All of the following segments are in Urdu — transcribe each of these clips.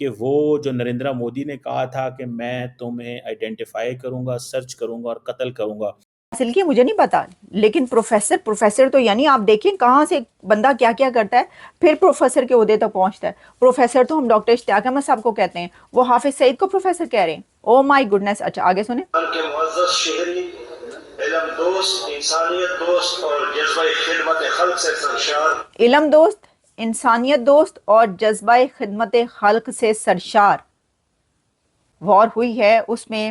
کہ وہ جو نریندر مودی نے کہا تھا کہ میں تمہیں آئیڈینٹیفائی کروں گا، سرچ کروں گا اور قتل کروں گا۔ حاصل کیا مجھے نہیں پتا، لیکن پروفیسر تو یعنی آپ دیکھیں کہاں سے بندہ کیا کیا کرتا ہے، پھر پروفیسر کے عہدے تک پہنچتا ہے۔ پروفیسر تو ہم ڈاکٹر اشتیاق احمد صاحب کو کہتے ہیں، وہ حافظ سعید کو پروفیسر کہہ رہے ہیں۔ او مائی گڈنس۔ اچھا آگے سنیں۔ کے معزز شہری، علم دوست، انسانیت دوست اور جذبہ خدمت خلق سے سرشار، علم دوست، انسانیت دوست اور جذبہ خدمت خلق سے سرشار وار ہوئی ہے، اس میں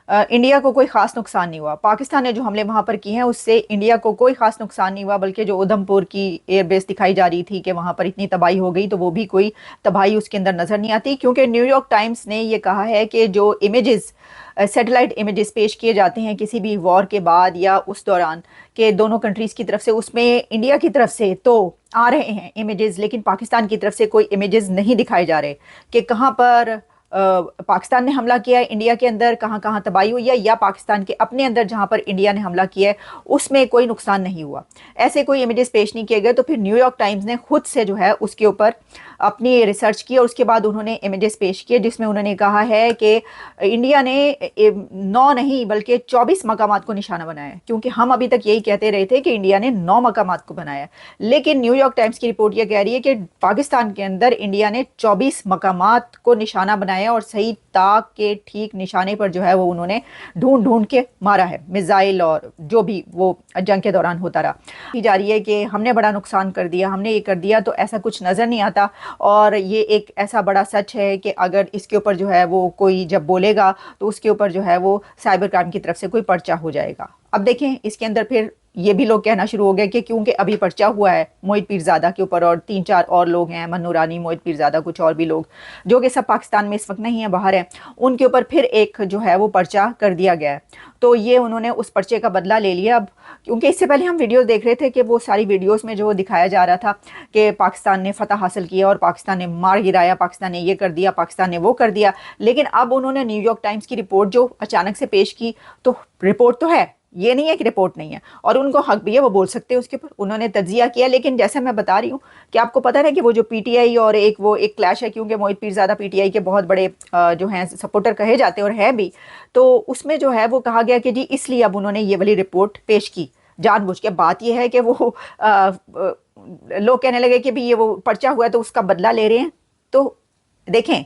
انڈیا کو کوئی خاص نقصان نہیں ہوا۔ پاکستان نے جو حملے وہاں پر کیے ہیں اس سے انڈیا کو کوئی خاص نقصان نہیں ہوا، بلکہ جو ادھم پور کی ایئر بیس دکھائی جا رہی تھی کہ وہاں پر اتنی تباہی ہو گئی، تو وہ بھی کوئی تباہی اس کے اندر نظر نہیں آتی، کیونکہ نیو یارک ٹائمز نے یہ کہا ہے کہ جو امیجز سیٹلائٹ امیجز پیش کیے جاتے ہیں کسی بھی وار کے بعد یا اس دوران کہ دونوں کنٹریز کی طرف سے، اس میں انڈیا کی طرف سے تو آ رہے ہیں امیجز، لیکن پاکستان کی طرف سے کوئی امیجز نہیں دکھائے جا رہے کہ کہاں پر پاکستان نے حملہ کیا ہے انڈیا کے اندر، کہاں کہاں تباہی ہوئی ہے، یا پاکستان کے اپنے اندر جہاں پر انڈیا نے حملہ کیا ہے اس میں کوئی نقصان نہیں ہوا۔ ایسے کوئی امیجز پیش نہیں کیے گئے، تو پھر نیو یارک ٹائمز نے خود سے جو ہے اس کے اوپر اپنی ریسرچ کی اور اس کے بعد انہوں نے امیجز پیش کیے، جس میں انہوں نے کہا ہے کہ انڈیا نے 9 نہیں بلکہ 24 مقامات کو نشانہ بنایا ہے، کیونکہ ہم ابھی تک یہی کہتے رہے تھے کہ انڈیا نے 9 مقامات کو بنایا ہے، لیکن نیو یارک ٹائمز کی رپورٹ یہ کہہ رہی ہے کہ پاکستان کے اندر انڈیا نے 24 مقامات کو نشانہ بنایا، اور صحیح تاک کے ٹھیک نشانے پر جو ہے وہ انہوں نے ڈھونڈ کے مارا ہے، میزائل اور جو بھی وہ جنگ کے دوران ہوتا رہا۔ کی جا رہی ہے کہ ہم نے بڑا نقصان کر دیا، ہم نے یہ کر دیا، تو ایسا کچھ نظر نہیں آتا، اور یہ ایک ایسا بڑا سچ ہے کہ اگر اس کے اوپر جو ہے وہ کوئی جب بولے گا تو اس کے اوپر جو ہے وہ سائبر کرائم کی طرف سے کوئی پرچہ ہو جائے گا۔ اب دیکھیں اس کے اندر پھر یہ بھی لوگ کہنا شروع ہو گئے کہ کیونکہ ابھی پرچہ ہوا ہے موہت پیرزادہ کے اوپر، اور 3-4 اور لوگ ہیں، احمد نورانی، موہت پیرزادہ، کچھ اور بھی لوگ جو کہ سب پاکستان میں اس وقت نہیں ہیں، باہر ہیں، ان کے اوپر پھر ایک جو ہے وہ پرچہ کر دیا گیا ہے، تو یہ انہوں نے اس پرچے کا بدلہ لے لیا۔ اب کیونکہ اس سے پہلے ہم ویڈیوز دیکھ رہے تھے کہ وہ ساری ویڈیوز میں جو دکھایا جا رہا تھا کہ پاکستان نے فتح حاصل کیا اور پاکستان نے مار گرایا، پاکستان نے یہ کر دیا، پاکستان نے وہ کر دیا، لیکن اب انہوں نے نیو یارک ٹائمز کی رپورٹ جو اچانک سے پیش کی، تو رپورٹ تو ہے، یہ نہیں ہے کہ رپورٹ نہیں ہے، اور ان کو حق بھی ہے، وہ بول سکتے ہیں اس کے اوپر، انہوں نے تجزیہ کیا، لیکن جیسے میں بتا رہی ہوں کہ آپ کو پتہ ہے کہ وہ جو پی ٹی آئی اور ایک کلیش ہے، کیونکہ Mohit Pirzada P T I کے بہت بڑے جو ہیں سپورٹر کہے جاتے ہیں اور ہے بھی، تو اس میں جو ہے وہ کہا گیا کہ جی اس لیے اب انہوں نے یہ والی رپورٹ پیش کی جان بوجھ کے۔ بات یہ ہے کہ وہ لوگ کہنے لگے کہ بھی یہ وہ پرچہ ہوا ہے تو اس کا بدلہ لے رہے ہیں، تو دیکھیں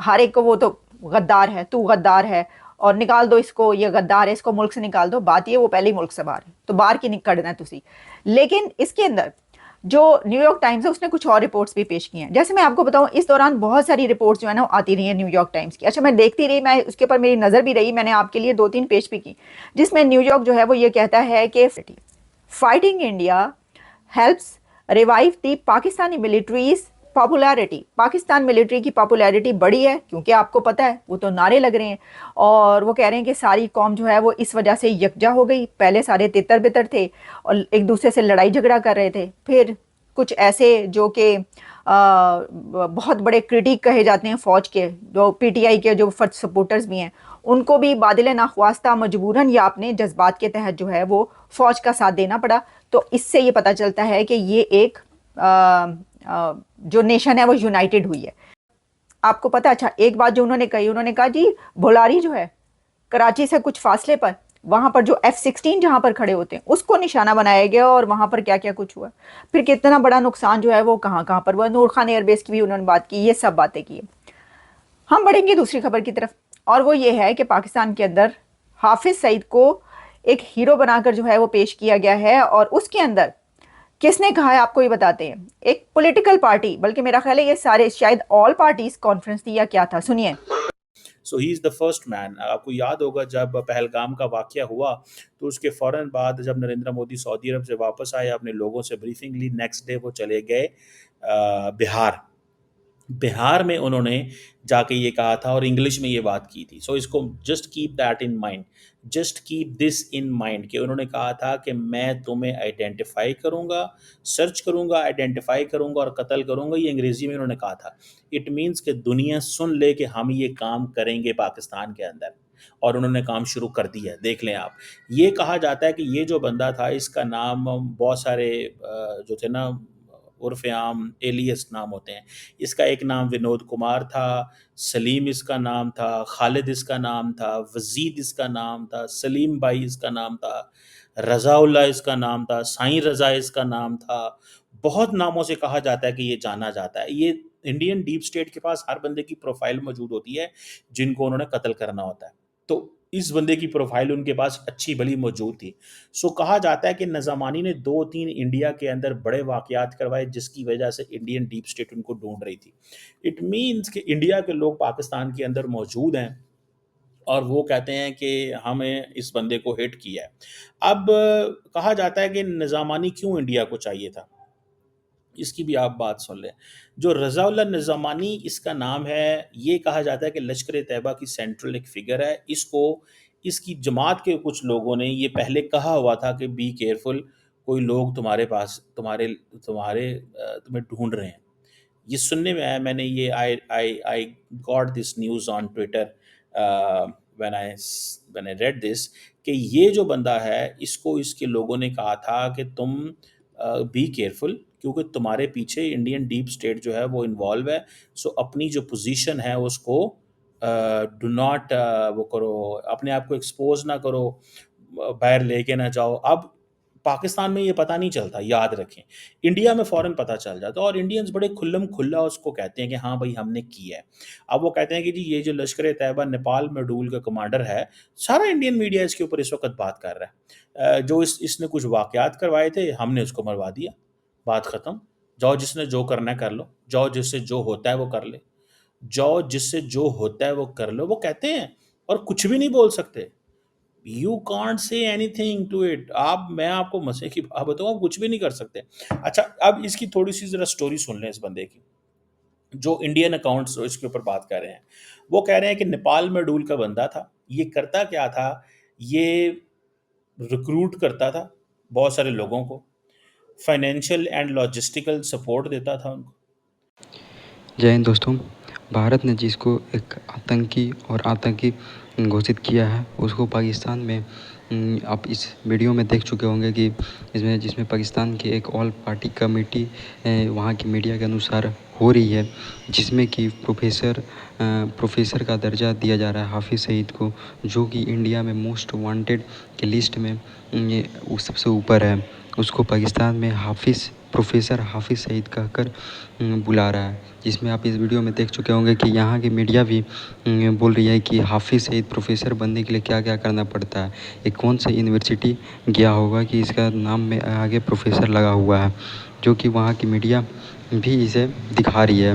ہر ایک کو وہ تو غدار ہے، تو غدار ہے اور نکال دو اس کو، یہ غدار ہے، اس کو ملک سے نکال دو، بات یہ وہ پہلے ہی ملک سے باہر ہے، تو باہر کی نکڑنا ہے تسی۔ لیکن اس کے اندر جو نیو یارک ٹائمز ہے اس نے کچھ اور رپورٹس بھی پیش کی ہیں، جیسے میں آپ کو بتاؤں اس دوران بہت ساری رپورٹس جو ہے نا آتی رہی ہیں نیو یارک ٹائمز کی۔ اچھا میں دیکھتی رہی، میں اس کے اوپر میری نظر بھی رہی، میں نے آپ کے لیے 2-3 پیش بھی کی، جس میں نیو یارک جو ہے وہ یہ کہتا ہے کہ فائٹنگ انڈیا ہیلپس ریوائیو دی Pakistani militaries popularity, Pakistan military کی پاپولیرٹی بڑی ہے، کیونکہ آپ کو پتہ ہے وہ تو نعرے لگ رہے ہیں، اور وہ کہہ رہے ہیں کہ ساری قوم جو ہے وہ اس وجہ سے یکجا ہو گئی، پہلے سارے تتر بتر تھے اور ایک دوسرے سے لڑائی جھگڑا کر رہے تھے، پھر کچھ ایسے جو کہ بہت بڑے کرٹیک کہے جاتے ہیں فوج کے، جو پی ٹی آئی کے جو فرد سپورٹرز بھی ہیں، ان کو بھی بادل ناخواستہ مجبوراً یا اپنے جذبات کے تحت جو ہے وہ فوج کا ساتھ دینا پڑا۔ تو اس سے یہ پتہ چلتا ہے کہ یہ ایک جو نیشن ہے وہ یونائٹڈ ہوئی ہے۔ آپ کو پتہ، اچھا ایک بات جو انہوں نے کہی، انہوں نے کہا جی بھولاری جو ہے کراچی سے کچھ فاصلے پر، وہاں پر جو F-16 جہاں پر کھڑے ہوتے ہیں اس کو نشانہ بنایا گیا، اور وہاں پر کیا کیا کچھ ہوا، پھر کتنا بڑا نقصان جو ہے وہ کہاں کہاں پر ہوا، نور خان ایئر بیس کی بھی انہوں نے بات کی، یہ سب باتیں کی۔ ہم بڑھیں گے دوسری خبر کی طرف، اور وہ یہ ہے کہ پاکستان کے اندر حافظ سعید کو ایک ہیرو بنا کر جو ہے وہ پیش کیا گیا ہے، اور اس کے اندر کس نے کہا ہے آپ کو یہ بتاتے ہیں، ایک پولیٹیکل پارٹی، بلکہ میرا خیال ہے یہ سارے شاید آل پارٹیز کانفرنس تھی یا کیا تھا، سنیے۔ سو ہی از دا فرسٹ مین۔ آپ کو یاد ہوگا جب پہلگام کا واقعہ ہوا تو اس کے فوراً بعد جب نریندر مودی سعودی عرب سے واپس آئے، اپنے لوگوں سے بریفنگ لی، نیکسٹ ڈے وہ چلے گئے بہار، بہار میں انہوں نے جا کے یہ کہا تھا اور انگلش میں یہ بات کی تھی. سو اس کو just keep that in mind, just keep this in mind کہ انہوں نے کہا تھا کہ میں تمہیں آئیڈینٹیفائی کروں گا، سرچ کروں گا، آئیڈینٹیفائی کروں گا اور قتل کروں گا. یہ انگریزی میں انہوں نے کہا تھا. اٹ مینس کہ دنیا سن لے کہ ہم یہ کام کریں گے پاکستان کے اندر، اور انہوں نے کام شروع کر دیا ہے. دیکھ لیں آپ، یہ کہا جاتا ہے کہ یہ جو بندہ تھا اس کا نام بہت سارے جو تھے نا عرف عام ایلیس نام ہوتے ہیں. اس کا ایک نام ونود کمار تھا، سلیم اس کا نام تھا، خالد اس کا نام تھا، وزید اس کا نام تھا، سلیم بھائی اس کا نام تھا، رضا اللہ اس کا نام تھا، سائیں رضا اس کا نام تھا. بہت ناموں سے کہا جاتا ہے کہ یہ جانا جاتا ہے. یہ انڈین ڈیپ سٹیٹ کے پاس ہر بندے کی پروفائل موجود ہوتی ہے جن کو انہوں نے قتل کرنا ہوتا ہے. تو اس بندے کی پروفائل ان کے پاس اچھی بھلی موجود تھی. سو کہا جاتا ہے کہ نظامانی نے 2-3 انڈیا کے اندر بڑے واقعات کروائے جس کی وجہ سے انڈین ڈیپ سٹیٹ ان کو ڈھونڈ رہی تھی. اٹ مینس کہ انڈیا کے لوگ پاکستان کے اندر موجود ہیں اور وہ کہتے ہیں کہ ہمیں اس بندے کو ہٹ کیا ہے. اب کہا جاتا ہے کہ نظامانی کیوں انڈیا کو چاہیے تھا، اس کی بھی آپ بات سن لیں. جو رضا اللہ نظامانی اس کا نام ہے، یہ کہا جاتا ہے کہ لشکر طیبہ کی سینٹرل ایک فگر ہے. اس کی جماعت کے کچھ لوگوں نے یہ پہلے کہا ہوا تھا کہ بی کیئرفل، کوئی لوگ تمہارے پاس تمہیں ڈھونڈ رہے ہیں. یہ سننے میں آیا، میں نے یہ I got this news on Twitter when I read this کہ یہ جو بندہ ہے اس کو اس کے لوگوں نے کہا تھا کہ تم بی کیئرفل، کیونکہ تمہارے پیچھے انڈین ڈیپ سٹیٹ جو ہے وہ انوالو ہے. سو اپنی جو پوزیشن ہے اس کو ڈو ناٹ وہ کرو، اپنے آپ کو ایکسپوز نہ کرو، باہر لے کے نہ جاؤ. اب پاکستان میں یہ پتہ نہیں چلتا، یاد رکھیں. انڈیا میں فوراً پتہ چل جاتا اور انڈینز بڑے کھلم کھلا اس کو کہتے ہیں کہ ہاں بھائی ہم نے کیا ہے. اب وہ کہتے ہیں کہ جی یہ جو لشکر طیبہ نیپال میں ڈول کا کمانڈر ہے، سارا انڈین میڈیا اس کے اوپر اس وقت بات کر رہا ہے. جو اس نے کچھ واقعات کروائے تھے، ہم نے اس کو مروا دیا، بات ختم. جاؤ جس نے جو کرنا ہے کر لو، جاؤ جس سے جو ہوتا ہے وہ کر لے، جاؤ جس سے جو ہوتا ہے وہ کر لو. وہ کہتے ہیں اور کچھ بھی نہیں بول سکتے. You can't say anything to it. میں آپ کو مسئلے کی بات بتاؤں، کچھ بھی نہیں کر سکتے. اچھا اب اس کی تھوڑی سی ذرا سٹوری سن لیں اس بندے کی. جو انڈین اکاؤنٹس اس کے اوپر بات کر رہے ہیں، وہ کہہ رہے ہیں کہ نیپال میں ڈول کا بندہ تھا. یہ کرتا کیا تھا، یہ ریکروٹ کرتا تھا بہت سارے لوگوں کو، فائنینشیل اینڈ لاجسٹیکل سپورٹ دیتا تھا ان کو. جے ہند دوستوں، بھارت نے جس کو ایک آتنکی گھوشت کیا ہے، اس کو پاکستان میں آپ اس ویڈیو میں دیکھ چکے ہوں گے کہ جس میں پاکستان کی ایک آل پارٹی کمیٹی وہاں کی میڈیا کے انوسار ہو رہی ہے، جس میں کہ پروفیسر کا درجہ دیا جا رہا ہے حافظ سعید کو، جو کہ انڈیا میں موسٹ وانٹیڈ کی لسٹ میں وہ سب سے اوپر ہے. اس کو پاکستان میں پروفیسر حافظ سعید کہہ کر بلا رہا ہے. جس میں آپ اس ویڈیو میں دیکھ چکے ہوں گے کہ یہاں کی میڈیا بھی بول رہی ہے کہ حافظ سعید پروفیسر بننے کے لیے کیا کیا کرنا پڑتا ہے. یہ کون سے یونیورسٹی گیا ہوگا کہ اس کا نام میں آگے پروفیسر لگا ہوا ہے، جو کہ وہاں کی میڈیا بھی اسے دکھا رہی ہے.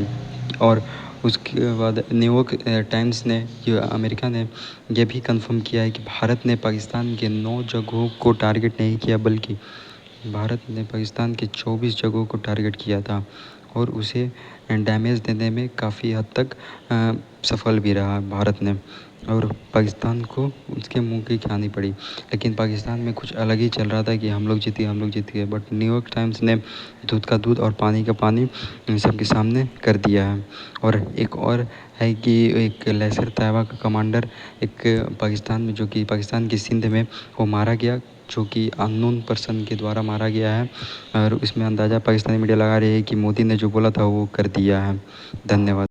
اور اس کے بعد نیو یارک ٹائمز نے، امریکہ نے یہ بھی کنفرم کیا ہے کہ بھارت نے پاکستان کے 9 جگہوں کو ٹارگٹ نہیں کیا، بلکہ بھارت نے پاکستان کے 24 جگہوں کو ٹارگٹ کیا تھا اور اسے ڈیمیج دینے میں کافی حد تک سفل بھی رہا بھارت نے، اور پاکستان کو اس کے منہ کی کھانی پڑی. لیکن پاکستان میں کچھ الگ ہی چل رہا تھا کہ ہم لوگ جیت گئے. بٹ نیو یارک ٹائمز نے دودھ کا دودھ اور پانی کا پانی سب کے سامنے کر دیا ہے. اور ایک اور ہے کہ ایک لشکر طیبہ کا کمانڈر ایک پاکستان میں، جو کہ پاکستان کی سندھ میں وہ مارا گیا، جو کہ ان نون پرسن کے دوارا مارا گیا ہے. اور اس میں اندازہ پاکستانی میڈیا لگا رہی ہے کہ مودی نے جو بولا تھا وہ کر دیا ہے. دھنیہ واد.